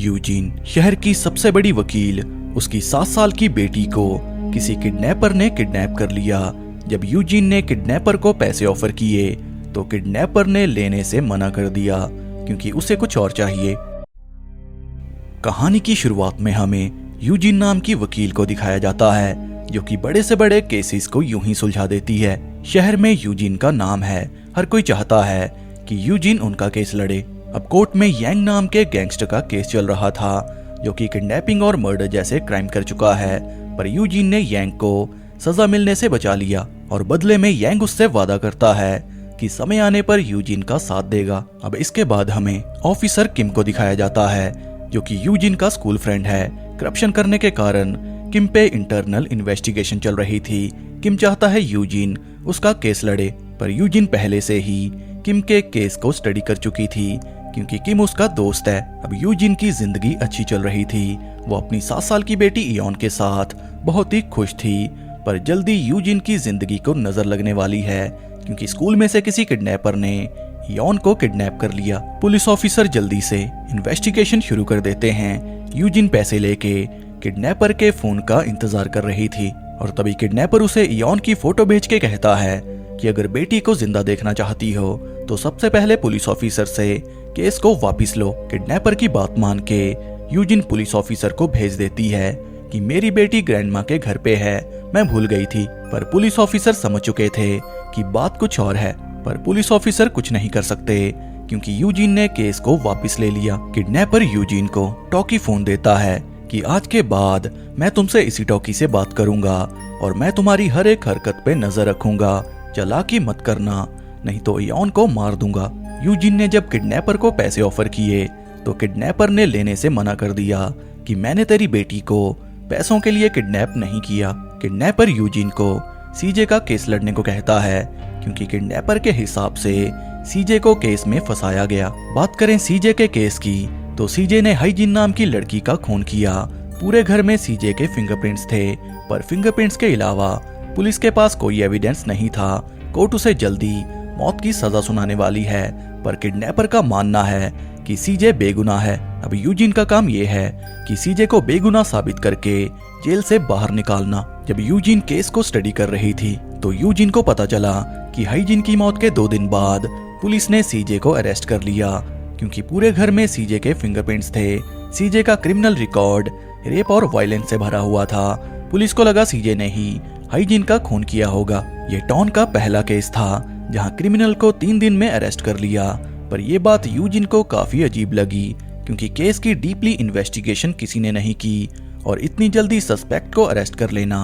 Eugene, शहर की सबसे बड़ी वकील, उसकी 7 साल की बेटी को किसी किडनैपर ने किडनैप कर लिया। जब यूजीन ने किडनैपर को पैसे ऑफर किए तो किडनैपर ने लेने से मना कर दिया क्योंकि उसे कुछ और चाहिए। कहानी की शुरुआत में हमें यूजीन नाम की वकील को दिखाया जाता है जो कि बड़े से बड़े केसेस को यूं ही सुलझा देती है। शहर में यूजीन का नाम है, हर कोई चाहता है कि यूजीन उनका केस लड़े। अब कोर्ट में यांग नाम के गैंगस्टर का केस चल रहा था जो कि किडनैपिंग और मर्डर जैसे क्राइम कर चुका है, पर यूजीन ने यांग को सजा मिलने से बचा लिया और बदले में यांग उससे वादा करता है कि समय आने पर यूजीन का साथ देगा। अब इसके बाद हमें ऑफिसर किम को दिखाया जाता है जो कि यूजीन का स्कूल फ्रेंड है। करप्शन करने के कारण किम पे इंटरनल इन्वेस्टिगेशन चल रही थी। किम चाहता है यूजीन उसका केस लड़े, पर यूजीन पहले से ही किम के केस को स्टडी कर चुकी थी क्योंकि किम उसका दोस्त है। अब यूजीन की जिंदगी अच्छी चल रही थी, वो अपनी 7 साल की बेटी इयोन के साथ बहुत ही खुश थी, पर जल्दी यूजीन की जिंदगी को नजर लगने वाली है क्योंकि स्कूल में से किसी किडनैपर ने इयोन को किडनैप कर लिया। पुलिस ऑफिसर जल्दी से इन्वेस्टिगेशन शुरू कर देते हैं। यूजीन पैसे लेके किडनैपर के फोन का इंतजार कर रही थी और तभी किडनैपर उसे इयोन की फोटो भेज के कहता है कि अगर बेटी को जिंदा देखना चाहती हो तो सबसे पहले पुलिस ऑफिसर से केस को वापस लो। किडनैपर की बात मान के यूजीन पुलिस ऑफिसर को भेज देती है कि मेरी बेटी ग्रैंडमा के घर पे है, मैं भूल गई थी। पर पुलिस ऑफिसर समझ चुके थे कि बात कुछ और है, पर पुलिस ऑफिसर कुछ नहीं कर सकते क्योंकि यूजीन ने केस को वापस ले लिया। किडनैपर यूजीन को टॉकी फोन देता है कि आज के बाद मैं तुमसे इसी टॉकी से बात करूंगा और मैं तुम्हारी हर एक हरकत पे नजर रखूंगा, चालाकी मत करना नहीं तो इयोन को मार दूंगा। यूजीन ने जब किडनैपर को पैसे ऑफर किए तो किडनैपर ने लेने से मना कर दिया कि मैंने तेरी बेटी को पैसों के लिए किडनैप नहीं किया। किडनैपर यूजीन को सीजे का केस लड़ने को कहता है क्योंकि किडनैपर के हिसाब से सीजे को केस में फंसाया गया। बात करें सीजे के केस की तो सीजे ने हाइजिन नाम की लड़की का खून किया। पूरे घर में सीजे के फिंगरप्रिंट्स थे, पर फिंगरप्रिंट्स के अलावा पुलिस के पास कोई एविडेंस नहीं था। कोर्ट उसे जल्दी मौत की सजा सुनाने वाली है, पर किडनैपर का मानना है कि सीजे बेगुनाह है। अब यूजीन का काम ये है कि सीजे को बेगुनाह साबित करके जेल से बाहर निकालना। जब यूजीन केस को स्टडी कर रही थी तो यूजीन को पता चला कि हाइजिन की मौत के 2 दिन बाद पुलिस ने सीजे को अरेस्ट कर लिया क्योंकि पूरे घर में सीजे के फिंगरप्रिंट्स थे। सीजे का क्रिमिनल रिकॉर्ड रेप और वायलेंस से भरा हुआ था। पुलिस को लगा सीजे ने ही हाइजिन का खून किया होगा। ये टॉन का पहला केस था जहां क्रिमिनल को 3 दिन में अरेस्ट कर लिया, पर यह बात यूजीन को काफी अजीब लगी क्योंकि केस की डीपली इन्वेस्टिगेशन किसी ने नहीं की और इतनी जल्दी सस्पेक्ट को अरेस्ट कर लेना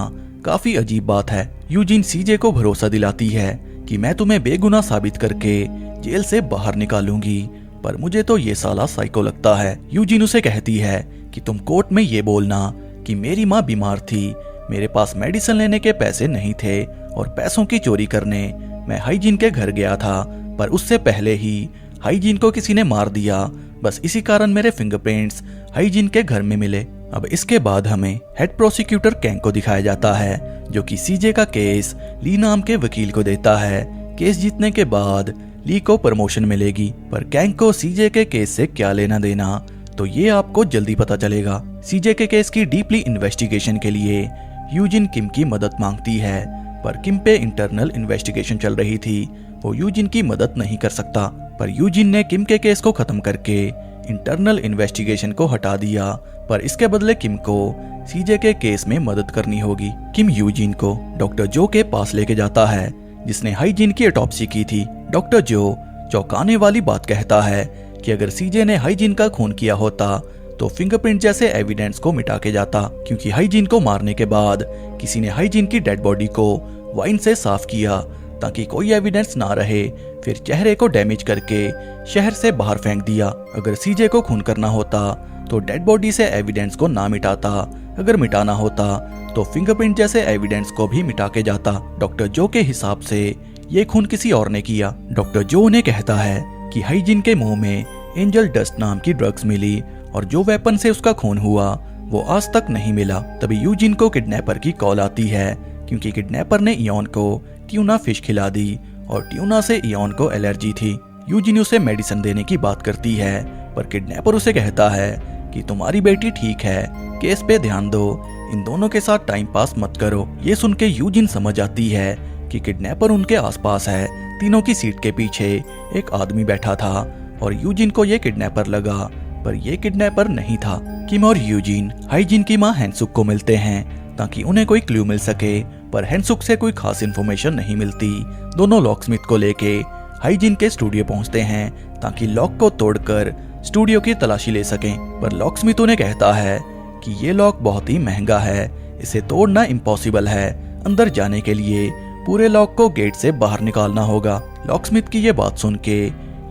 काफी अजीब बात है। यूजीन सीजे को भरोसा दिलाती है कि मैं तुम्हें बेगुनाह साबित करके जेल से बाहर निकालूंगी, पर मुझे तो ये साला साइको लगता है। यूजीन उसे कहती है कि तुम कोर्ट में ये बोलना कि मेरी माँ बीमार थी, मेरे पास मेडिसिन लेने के पैसे नहीं थे और पैसों की चोरी करने मैं हाइजिन के घर गया था, पर उससे पहले ही हाइजिन को किसी ने मार दिया। बस इसी कारण मेरे फिंगरप्रिंट्स हाइजिन के घर में मिले। अब इसके बाद हमें हेड प्रोसिक्यूटर कैंग को दिखाया जाता है जो कि सीजे का केस ली नाम के वकील को देता है। केस जीतने के बाद ली को प्रमोशन मिलेगी, पर कैंग को सीजे के केस से क्या लेना देना तो ये आपको जल्दी पता चलेगा। सीजे के केस की डीपली इन्वेस्टिगेशन के लिए यूजीन किम की मदद मांगती है, पर किम पे इंटरनल इन्वेस्टिगेशन चल रही थी, वो यूजीन की मदद नहीं कर सकता। पर यूजीन ने किम के केस को खत्म करके इंटरनल इन्वेस्टिगेशन को हटा दिया, पर इसके बदले किम को सीजे के केस में मदद करनी होगी। किम यूजीन को डॉक्टर जो के पास लेके जाता है जिसने हाइजिन की ऑटोप्सी की थी। डॉक्टर जो चौंकाने वाली बात कहता है कि अगर सीजे ने हाइजिन का खून किया होता तो फिंगरप्रिंट जैसे एविडेंस को मिटा के जाता, क्योंकि हाइजिन को मारने के बाद किसी ने हाइजिन की डेड बॉडी को वाइन से साफ किया ताकि कोई एविडेंस ना रहे, फिर चेहरे को डैमेज करके शहर से बाहर फेंक दिया। अगर सीजे को खून करना होता तो डेड बॉडी से एविडेंस को ना मिटाता, अगर मिटाना होता तो फिंगरप्रिंट जैसे एविडेंस को भी मिटा के जाता। डॉक्टर जो के हिसाब से ये खून किसी और ने किया। डॉक्टर जो उन्हें कहता है कि हाइजिन के मुंह में एंजल डस्ट नाम की ड्रग्स मिली और जो वेपन से उसका खून हुआ वो आज तक नहीं मिला। तभी यूजीन को किडनैपर की कॉल आती है क्योंकि किडनैपर ने इयोन को ट्यूना फिश खिला दी और ट्यूना से इयोन को एलर्जी थी। यूजीन उसे मेडिसिन देने की बात करती है, पर किडनैपर उसे कहता है कि तुम्हारी बेटी ठीक है, केस पे ध्यान दो, इन दोनों के साथ टाइम पास मत करो। ये सुन के यूजिन समझ आती है कि किडनैपर उनके आसपास है। तीनों की सीट के पीछे एक आदमी बैठा था और यूजिन को ये किडनैपर लगा, पर ये किडनैपर नहीं था। किम और यूजिन हाइजिन की मां हैंसुक को मिलते हैं ताकि उन्हें कोई क्लू मिल सके, पर हैंसुक से कोई खास इन्फॉर्मेशन नहीं मिलती। दोनों लॉकस्मिथ को लेके हाइजिन के स्टूडियो पहुंचते हैं ताकि लॉक को तोड़कर स्टूडियो की तलाशी ले सकें, पर लॉकस्मिथ उन्हें कहता है कि ये लॉक बहुत ही महंगा है, इसे तोड़ना इम्पॉसिबल है। अंदर जाने के लिए पूरे लॉक को गेट से बाहर निकालना होगा। लॉकस्मिथ की ये बात सुन के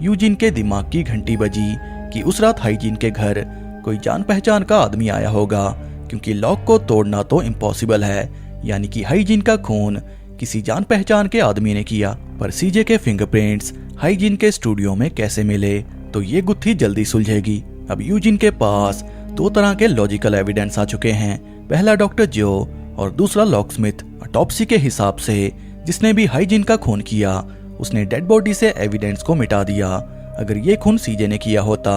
यूजिन के दिमाग की घंटी बजी कि उस रात हाइजिन के घर कोई जान पहचान का आदमी आया होगा, क्योंकि लॉक को तोड़ना तो इम्पॉसिबल है, यानी कि हाइजिन का खून किसी जान पहचान के आदमी ने किया। पर सीजे के फिंगरप्रिंट्स हाइजिन के स्टूडियो में कैसे मिले, तो ये गुत्थी जल्दी सुलझेगी। अब यूजिन के पास दो तरह के लॉजिकल एविडेंस आ चुके हैं, पहला डॉक्टर जो और दूसरा लॉकस्मिथ। ऑटोप्सी के हिसाब से जिसने भी हाइजिन का खून किया उसने डेड बॉडी से एविडेंस को मिटा दिया। अगर ये खून सीजे ने किया होता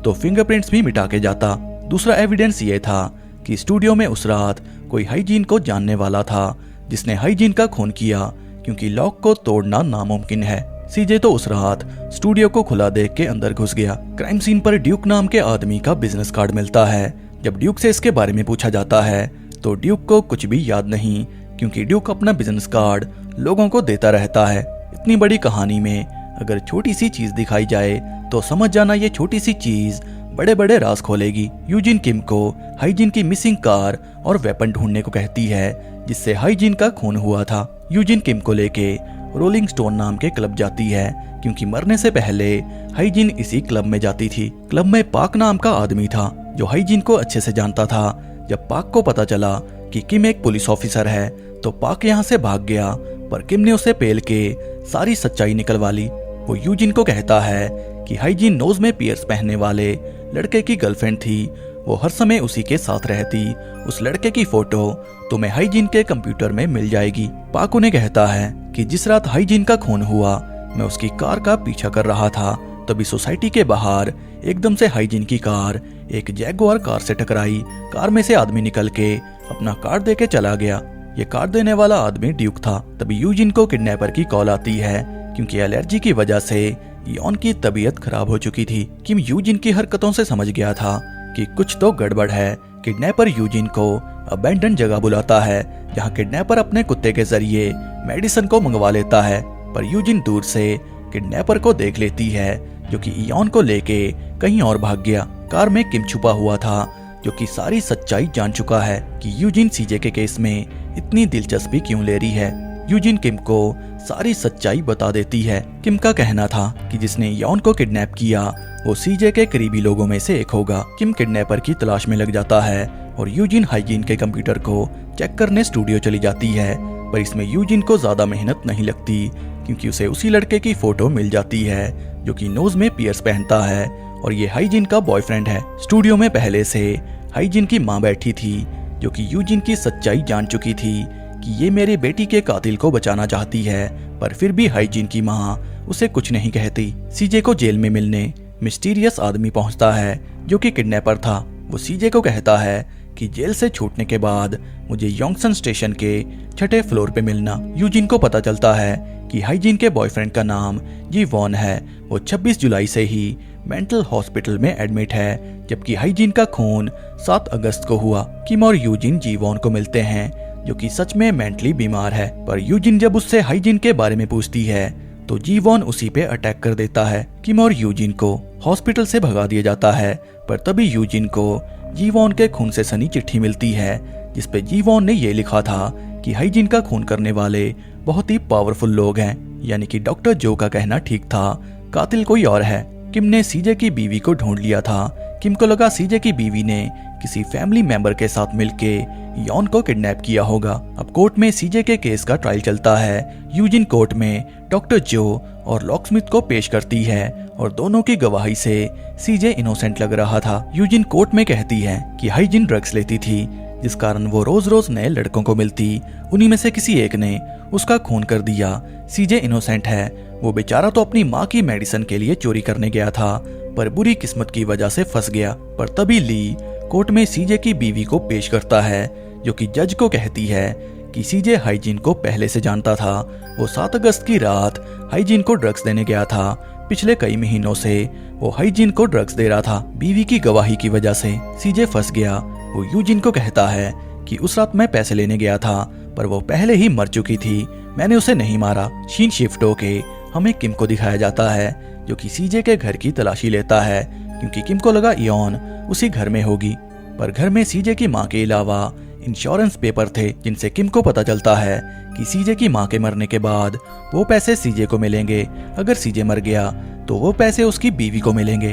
तो फिंगरप्रिंट्स भी मिटा के जाता। दूसरा एविडेंस ये था कि स्टूडियो में उस रात कोई हाइजीन को जानने वाला था जिसने हाइजीन का खून किया, क्योंकि लॉक को तोड़ना नामुमकिन है। सीजे तो उस रात स्टूडियो को खुला देख के अंदर घुस गया। क्राइम सीन पर ड्यूक नाम के आदमी का बिजनेस कार्ड मिलता है। जब ड्यूक से इसके बारे में पूछा जाता है तो ड्यूक को कुछ भी याद नहीं, क्योंकि ड्यूक अपना बिजनेस कार्ड लोगों को देता रहता है। इतनी बड़ी कहानी में अगर छोटी सी चीज दिखाई जाए तो समझ जाना ये छोटी सी चीज बड़े बड़े राज खोलेगी। यूजिन किम को हाइजीन की मिसिंग कार और वेपन ढूंढने को कहती है जिससे हाइजीन का खून हुआ था। यूजिन किम को लेके रोलिंग स्टोन नाम के क्लब जाती है, क्योंकि मरने से पहले हाइजीन इसी क्लब में जाती थी। क्लब में पाक नाम का आदमी था जो हाइजीन को अच्छे से जानता था। जब पाक को पता चला कि किम एक पुलिस ऑफिसर है तो पाक यहाँ से भाग गया, पर किम ने उसे पेल के सारी सच्चाई निकलवा ली। वो यूजिन को कहता है कि हाइजीन नोज में पियर्स पहनने वाले लड़के की गर्लफ्रेंड थी, वो हर समय उसी के साथ रहती। उस लड़के की फोटो तुम्हें हाइजीन के कंप्यूटर में मिल जाएगी। पाक उन्हें कहता है कि जिस रात हाइजीन का खून हुआ मैं उसकी कार का पीछा कर रहा था, तभी सोसाइटी के बाहर एकदम से हाइजीन की कार एक जैगुआर कार से टकराई। कार में से आदमी निकल के अपना कार्ड देके चला गया। ये कार्ड देने वाला आदमी ड्यूक था। तभी यूजिन को किडनैपर की कॉल आती है, क्योंकि एलर्जी की वजह से यॉन की तबीयत खराब हो चुकी थी। किम यूजिन की हरकतों से समझ गया था कि कुछ तो गड़बड़ है। किडनैपर यूजिन को अबैंडन जगह बुलाता है जहां किडनैपर अपने कुत्ते के जरिए मेडिसिन को मंगवा लेता है, पर यूजिन दूर से किडनैपर को देख लेती है जो कि इयॉन को लेके कहीं और भाग गया। कार में किम छुपा हुआ था जो कि सारी सच्चाई जान चुका है कि यूजिन सीजे के केस में इतनी दिलचस्पी क्यों ले रही है। यूजिन किम को सारी सच्चाई बता देती है। किम का कहना था कि जिसने यॉन को किडनैप किया वो सीजे के करीबी लोगों में से एक होगा। किम किडनैपर की तलाश में लग जाता है और यूजिन हाइजीन के कंप्यूटर को चेक करने स्टूडियो चली जाती है, पर इसमें यूजिन को ज्यादा मेहनत नहीं लगती, क्योंकि उसे उसी लड़के की फोटो मिल जाती है जो कि नोज में पियर्स पहनता है और ये हाइजीन का बॉयफ्रेंड है। स्टूडियो में पहले से हाइजीन की माँ बैठी थी जो कि यूजिन की सच्चाई जान चुकी थी कि ये मेरे बेटी के कातिल को बचाना चाहती है, पर फिर भी हाइजीन की माँ उसे कुछ नहीं कहती। सीजे को जेल में मिलने मिस्टीरियस आदमी पहुंचता है जो कि किडनैपर था। वो सीजे को कहता है कि जेल से छूटने के बाद मुझे योंगसन स्टेशन के 6ठे फ्लोर पे मिलना। यूजिन को पता चलता है कि हाइजीन के बॉयफ्रेंड का नाम जी वॉन है। वो 26 जुलाई से ही मेंटल हॉस्पिटल में एडमिट है, जबकि हाइजीन का खून 7 अगस्त को हुआ। किम और यूजिन जी वॉन को मिलते हैं जो कि सच में मेंटली बीमार है, पर यूजिन जब उससे हाइजीन के बारे में पूछती है तो जी वॉन उसी पे अटैक कर देता है। किम और यूजिन को हॉस्पिटल से भगा दिया जाता है, पर तभी यूजिन को जी वॉन के खून से सनी चिट्ठी मिलती है जिसपे जी वॉन ने ये लिखा था कि हाइजीन का खून करने वाले बहुत ही पावरफुल लोग हैं, यानी कि डॉक्टर जो का कहना ठीक था, कातिल कोई और है। किम ने सीजे की बीवी को ढूंढ लिया था। किम को लगा सीजे की बीवी ने किसी फैमिली मेंबर के साथ मिलके यॉन को किडनैप किया होगा। अब कोर्ट में सीजे के केस का ट्रायल चलता है। यूजिन कोर्ट में डॉक्टर जो और लॉकस्मिथ को पेश करती है और दोनों की गवाही से सीजे इनोसेंट लग रहा था। यूजिन कोर्ट में कहती है कि हाइजीन ड्रग्स लेती थी, जिस कारण वो रोज रोज नए लड़कों को मिलती, उन्हीं में से किसी एक ने उसका खून कर दिया। सीजे इनोसेंट है, वो बेचारा तो अपनी माँ की मेडिसिन के लिए चोरी करने गया था, पर बुरी किस्मत की वजह से फंस गया। पर तभी ली कोर्ट में सीजे की बीवी को पेश करता है, जो कि जज को कहती है कि सीजे हाइजीन को पहले से जानता था। वो 7 अगस्त की रात हाइजीन को ड्रग्स देने गया था। पिछले कई महीनों से वो हाइजीन को ड्रग्स दे रहा था। बीवी की गवाही की वजह से सीजे फंस गया। वो यूजिन को कहता है कि उस रात मैं पैसे लेने गया था, पर वो पहले ही मर चुकी थी, मैंने उसे नहीं मारा। सीन शिफ्ट होके हमें किम को दिखाया जाता है, जो कि सीजे के घर की तलाशी लेता है, क्योंकि किम को लगा इयोन उसी घर में होगी। पर घर में सीजे की मां के अलावा इंश्योरेंस पेपर थे, जिनसे किम को पता चलता है कि सीजे की मां के मरने के बाद वो पैसे सीजे को मिलेंगे। अगर सीजे मर गया तो वो पैसे उसकी बीवी को मिलेंगे।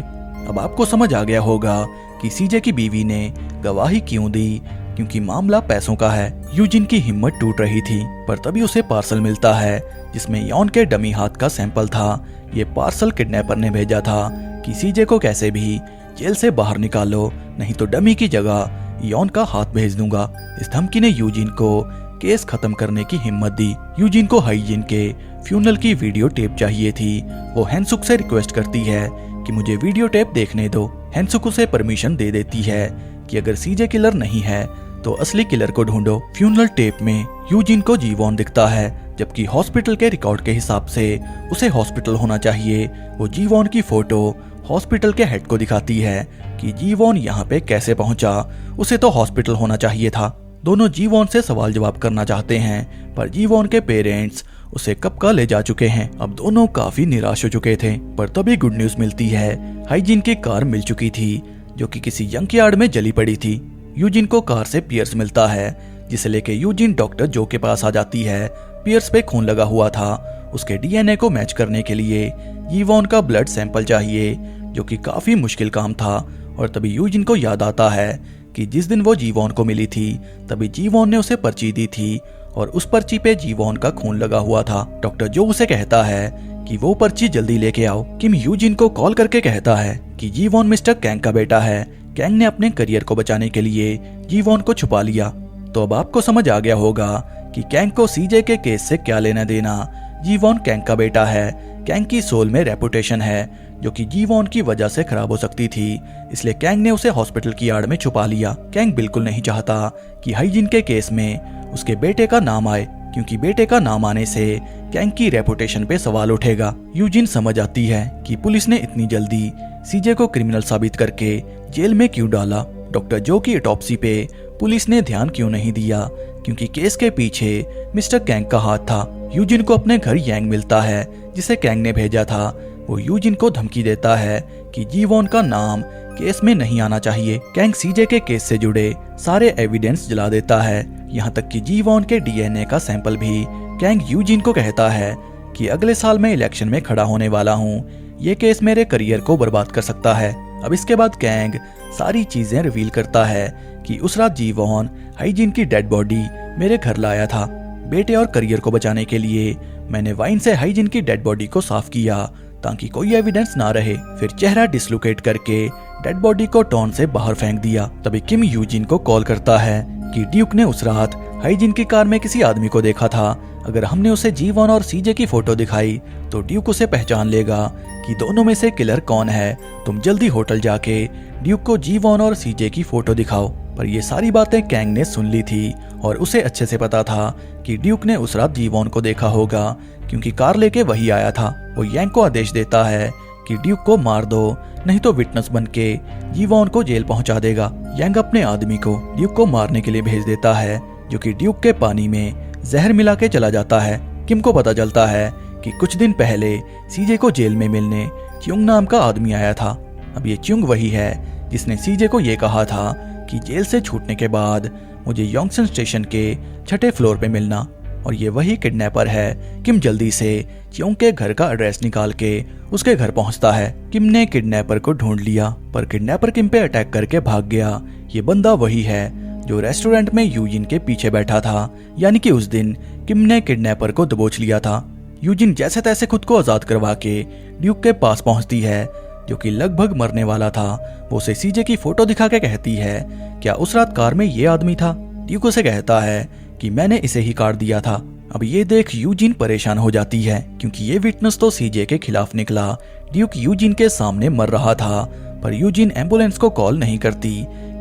अब आपको समझ आ गया होगा कि सीजे की बीवी ने गवाही क्यों दी, क्योंकि मामला पैसों का है। यूजिन की हिम्मत टूट रही थी, पर तभी उसे पार्सल मिलता है जिसमें यॉन के डमी हाथ का सैंपल था। ये पार्सल किडनैपर ने भेजा था कि सीजे को कैसे भी जेल से बाहर निकालो, नहीं तो डमी की जगह यॉन का हाथ भेज दूंगा। इस धमकी ने यूजिन को केस खत्म करने की हिम्मत दी। यूजिन को हाइजीन के फ्यूनरल की वीडियो टेप चाहिए थी। वो हेंसुक से रिक्वेस्ट करती है कि मुझे वीडियो टेप देखने दो। हेंसुक उसे परमिशन दे देती है कि अगर सीजे किलर नहीं है तो असली किलर को ढूंढो। फ्यूनरल टेप में यूजिन को जीवॉन दिखता है, जबकि हॉस्पिटल के रिकॉर्ड के हिसाब से उसे हॉस्पिटल होना चाहिए। वो जीवॉन की फोटो हॉस्पिटल के हेड को दिखाती है कि जीवॉन यहाँ पे कैसे पहुंचा, उसे तो हॉस्पिटल होना चाहिए था। दोनों जीवॉन से सवाल जवाब करना चाहते हैं, पर जीवॉन के पेरेंट्स उसे कब का ले जा चुके हैं। अब दोनों काफी निराश हो चुके थे, पर तभी गुड न्यूज मिलती है। हाइजीन की कार मिल चुकी थी, जो कि किसी जंकयार्ड में जली पड़ी थी। यूजिन को कार से पियर्स मिलता है, जिसे लेके यूजिन डॉक्टर जो के पास आ जाती है। पियर्स पे खून लगा हुआ था, उसके डीएनए को मैच करने के लिए जीवॉन का ब्लड सैंपल चाहिए, जो कि काफी मुश्किल काम था। और तभी यूजिन को याद आता है कि जिस दिन वो जीवॉन को मिली थी, तभी जीवॉन ने उसे पर्ची दी थी और उस पर्ची पे जीवॉन का खून लगा हुआ था। डॉक्टर जो उसे कहता है कि वो पर्ची जल्दी लेके आओ। किम यूजिन को कॉल करके कहता है कि जीवॉन मिस्टर कैंग का बेटा है। कैंग ने अपने करियर को बचाने के लिए जीवॉन को छुपा लिया। तो अब आपको समझ आ गया होगा कि कैंग को सीजे के केस से क्या लेना देना। जीवॉन कैंग का बेटा है। कैंग की सोल में रेपुटेशन है, जो कि जीवॉन की वजह से खराब हो सकती थी, इसलिए कैंग ने उसे हॉस्पिटल की आड़ में छुपा लिया। कैंग बिल्कुल नहीं चाहता कि हाइजीन के केस में उसके बेटे का नाम आए, क्योंकि बेटे का नाम आने से कैंग की रेपुटेशन पे सवाल उठेगा। यूजिन समझ आती है कि पुलिस ने इतनी जल्दी सीजे को क्रिमिनल साबित करके जेल में क्यों डाला। डॉक्टर जो की ऑटोप्सी पे पुलिस ने ध्यान क्यों नहीं दिया, क्योंकि केस के पीछे मिस्टर कैंग का हाथ था। यूजिन को अपने घर यांग मिलता है, जिसे कैंग ने भेजा था। वो यूजिन को धमकी देता है कि जीवॉन का नाम केस में नहीं आना चाहिए। कैंग सीजे के केस से जुड़े सारे एविडेंस जला देता है, यहाँ तक कि जीवॉन के डीएनए का सैंपल भी। कैंग यूजिन को कहता है कि अगले साल मैं इलेक्शन में खड़ा होने वाला हूँ, ये केस मेरे करियर को बर्बाद कर सकता है। अब इसके बाद कैंग सारी चीजें रिवील करता है कि उस रात जीवॉन हाइजीन की डेड बॉडी मेरे घर लाया था। बेटे और करियर को बचाने के लिए मैंने वाइन से हाइजीन की डेड बॉडी को साफ किया, ताकि कोई एविडेंस ना रहे। फिर चेहरा डिसलोकेट करके डेड बॉडी को टॉन से बाहर फेंक दिया। तभी किम यूजिन को कॉल करता है कि ड्यूक ने उस रात हाइजीन की कार में किसी आदमी को देखा था। अगर हमने उसे जीवॉन और सीजे की फोटो दिखाई तो ड्यूक उसे पहचान लेगा कि दोनों में से किलर कौन है। तुम जल्दी होटल जाके ड्यूक को जीवॉन और सीजे की फोटो दिखाओ। पर ये सारी बातें कैंग ने सुन ली थी और उसे अच्छे से पता था कि ड्यूक ने उस रात जीवॉन को देखा होगा, क्योंकि कार लेके वही आया था। वो यांग को आदेश देता है कि ड्यूक को मार दो, नहीं तो विटनेस बनके जीवॉन को जेल पहुंचा देगा। यांग अपने आदमी को ड्यूक को मारने के लिए भेज देता है, जो कि ड्यूक के पानी में जहर मिला के चला जाता है। किम को पता चलता है कि कुछ दिन पहले सीजे को जेल में मिलने च्युंग नाम का आदमी आया था। अब ये च्युंग वही है जिसने सीजे को ये कहा था कि जेल से छूटने के बाद मुझे योंगसन स्टेशन के 6ठे फ्लोर पे मिलना, और ये वही किडनैपर है। किम जल्दी से च्युंग के घर का एड्रेस निकाल के उसके घर पहुंचता है। किम ने किडनैपर को ढूंढ लिया, पर किडनैपर किम पे अटैक करके भाग गया। ये बंदा वही है जो रेस्टोरेंट में यूजिन के पीछे बैठा था, यानी कि उस दिन किम ने किडनैपर को दबोच लिया था। यूजिन जैसे तैसे खुद को आजाद करवा के ड्यूक के पास पहुंचती है, जो कि लगभग मरने वाला था। वो उसे सीजे की फोटो दिखा के कहती है, क्या उस रात कार में ये आदमी था? ड्यूक उसे कहता है कि मैंने इसे ही काट दिया था। अब ये देख यूजिन परेशान हो जाती है क्योंकि ये विटनेस तो सीजे के खिलाफ निकला। ड्यूक यूजिन के सामने मर रहा था, पर यूजिन एम्बुलेंस को कॉल नहीं करती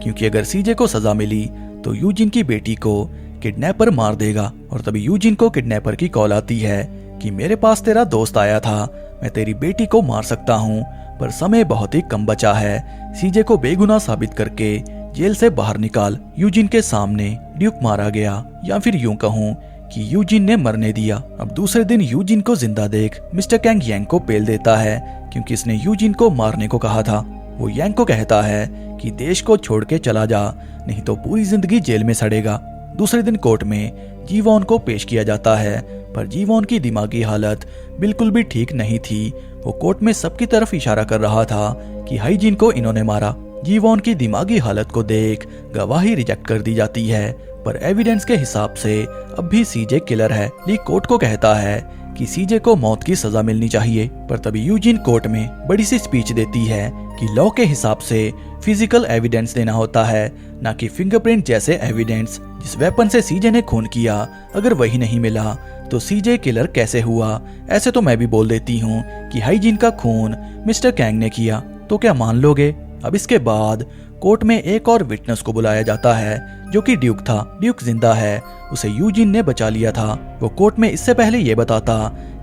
क्योंकि अगर सीजे को सजा मिली तो यूजिन की बेटी को किडनैपर मार देगा। और तभी यूजिन को किडनैपर की कॉल आती है कि मेरे पास तेरा दोस्त आया था, मैं तेरी बेटी को मार सकता हूँ, पर समय बहुत ही कम बचा है। सीजे को बेगुनाह साबित करके जेल से बाहर निकाल। यूजिन के सामने ड्यूक मारा गया, या फिर यूं कहूँ कि यूजिन ने मरने दिया। अब दूसरे दिन यूजिन को जिंदा देख मिस्टर कैंग यांग को पेल देता है क्योंकि इसने यूजिन को मारने को कहा था। वो यांग को कहता है कि देश को छोड़ के चला जा, नहीं तो पूरी जिंदगी जेल में सड़ेगा। दूसरे दिन कोर्ट में जीवॉन को पेश किया जाता है, पर जीवॉन की दिमागी हालत बिल्कुल भी ठीक नहीं थी। वो कोर्ट में सबकी तरफ इशारा कर रहा था कि हाइजीन को इन्होंने मारा। जीवॉन की दिमागी हालत को देख गवाही रिजेक्ट कर दी जाती है, पर एविडेंस के हिसाब से अब भी सीजे किलर है। ली कोर्ट को कहता है कि सीजे को मौत की सजा मिलनी चाहिए, पर तभी यूजिन कोर्ट में बड़ी सी स्पीच देती है कि लॉ के हिसाब से फिजिकल एविडेंस देना होता है, ना कि फिंगरप्रिंट जैसे एविडेंस। जिस वेपन से सीजे ने खून किया अगर वही नहीं मिला तो सीजे किलर कैसे हुआ? ऐसे तो मैं भी बोल देती हूँ कि हाइजीन का खून मिस्टर कैंग ने किया, तो क्या मान लोगे? अब इसके बाद कोर्ट में एक और विटनेस को बुलाया जाता है जो कि ड्यूक था। ड्यूक जिंदा है, उसे यूजिन ने बचा लिया था। वो कोर्ट में इससे पहले ये बताता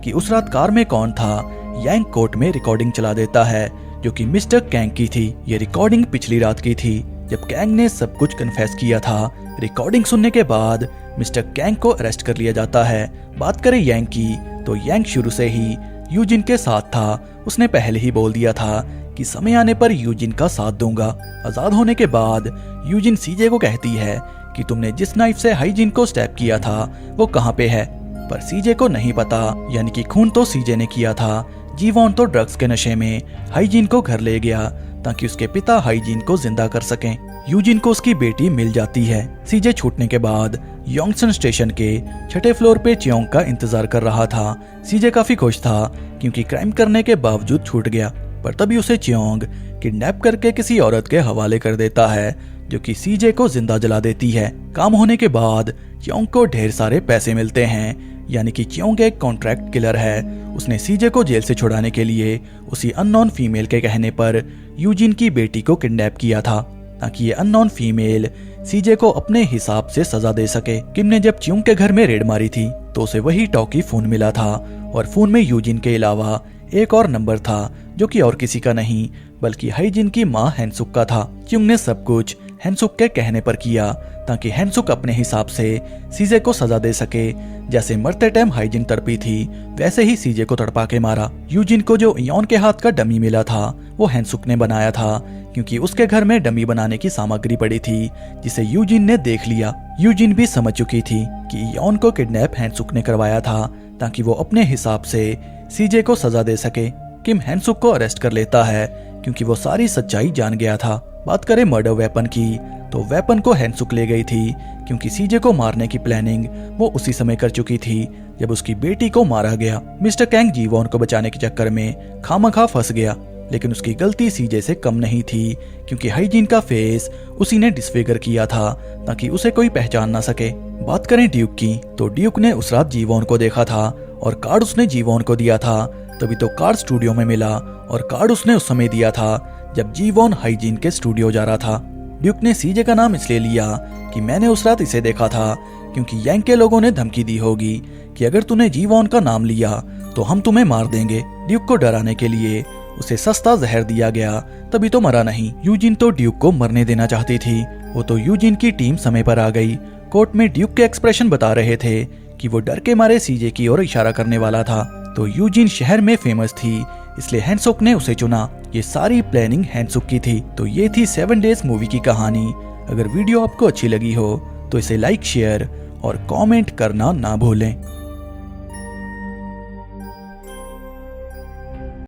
कि उस रात कार में कौन था। यांग कोर्ट में रिकॉर्डिंग चला देता है जो कि मिस्टर कैंग की थी। ये रिकॉर्डिंग पिछली रात की थी जब कैंग ने सब कुछ कन्फेस किया था। रिकॉर्डिंग सुनने के बाद मिस्टर कैंग को अरेस्ट कर लिया जाता है। बात करें यांग की तो यांग शुरू से ही यूजिन के साथ था। उसने पहले ही बोल दिया था कि समय आने पर यूजिन का साथ दूंगा। आजाद होने के बाद यूजिन सीजे को कहती है कि तुमने जिस नाइफ से हाइजीन को स्टैब किया था वो कहाँ पे है, पर सीजे को नहीं पता, यानी कि खून तो सीजे ने किया था। जीवॉन तो ड्रग्स के नशे में हाइजीन को घर ले गया ताकि उसके पिता हाइजीन को जिंदा कर सकें। यूजिन को उसकी बेटी मिल जाती है। सीजे छूटने के बाद योंगसन स्टेशन के 6ठे फ्लोर पे चियोंग का इंतजार कर रहा था। सीजे काफी खुश था क्योंकि क्राइम करने के बावजूद छूट गया, पर तभी उसे चियोंग किडनैप करके किसी औरत के हवाले कर देता है जो कि सीजे को जिंदा जला देती है। काम होने के बाद चियोंग को ढेर सारे पैसे मिलते हैं, यानी कि चियोंग एक कॉन्ट्रैक्ट किलर है। उसने सीजे को जेल से छुड़ाने के लिए उसी अननोन फीमेल के कहने पर यूजिन की बेटी को किडनैप किया था ताकि ये अननोन फीमेल सीजे को अपने हिसाब से सजा दे सके। किम ने जब चियोंग के घर में रेड मारी थी तो उसे वही टॉकी फोन मिला था और फोन में यूजिन के अलावा एक और नंबर था जो कि और किसी का नहीं बल्कि हाइजिन की माँ हैंसुक का था। चियोंग ने सब कुछ हैंसुक के कहने पर किया ताकि हैंसुक अपने हिसाब से सीजे को सजा दे सके। जैसे मरते टाइम हाइजिन तड़पी थी वैसे ही सीजे को तड़पा के मारा। यूजिन को जो इयोन के हाथ का डमी मिला था वो हैंसुक ने बनाया था क्योंकि उसके घर में डमी बनाने की सामग्री पड़ी थी जिसे यूजिन ने देख लिया। यूजिन भी समझ चुकी थी कि इयोन को किडनैप हैंसुक ने करवाया था ताकि वो अपने हिसाब से सीजे को सजा दे सके। किम हैंसुक को अरेस्ट कर लेता है क्योंकि वो सारी सच्चाई जान गया था। बात करें मर्डर वेपन की तो वेपन को हैंसुक ले गई थी क्योंकि सीजे को मारने की प्लानिंग वो उसी समय कर चुकी थी जब उसकी बेटी को मारा गया। मिस्टर कैंग जीवॉन को बचाने के चक्कर में खामखा फंस गया, लेकिन उसकी गलती सीजे से कम नहीं थी क्योंकि हाइजीन का फेस उसी ने डिसफिगर किया था ताकि उसे कोई पहचान ना सके। बात करें ड्यूक की तो ड्यूक ने उस रात जीवॉन को देखा था और कार्ड उसने जीवॉन को दिया था, तभी तो कार्ड स्टूडियो में मिला और कार्ड उसने उस समय दिया था जब जीवॉन हाइजीन के स्टूडियो जा रहा था। ड्यूक ने सीजे का नाम इसलिए लिया कि मैंने उस रात इसे देखा था क्योंकि यांग के लोगों ने धमकी दी होगी कि अगर तूने जीवॉन का नाम लिया तो हम तुम्हें मार देंगे। ड्यूक को डराने के लिए उसे सस्ता जहर दिया गया, तभी तो मरा नहीं। यूजिन तो ड्यूक को मरने देना चाहती थी, वो तो यूजिन की टीम समय पर आ गई। कोर्ट में ड्यूक के एक्सप्रेशन बता रहे थे कि वो डर के मारे सीजे की ओर इशारा करने वाला था, तो यूजिन शहर में फेमस थी इसलिए हैंसुक ने उसे चुना। ये सारी प्लानिंग हैंसुक की थी। तो ये थी 7 डेज मूवी की कहानी। अगर वीडियो आपको अच्छी लगी हो तो इसे लाइक, शेयर और कमेंट करना ना भूलें।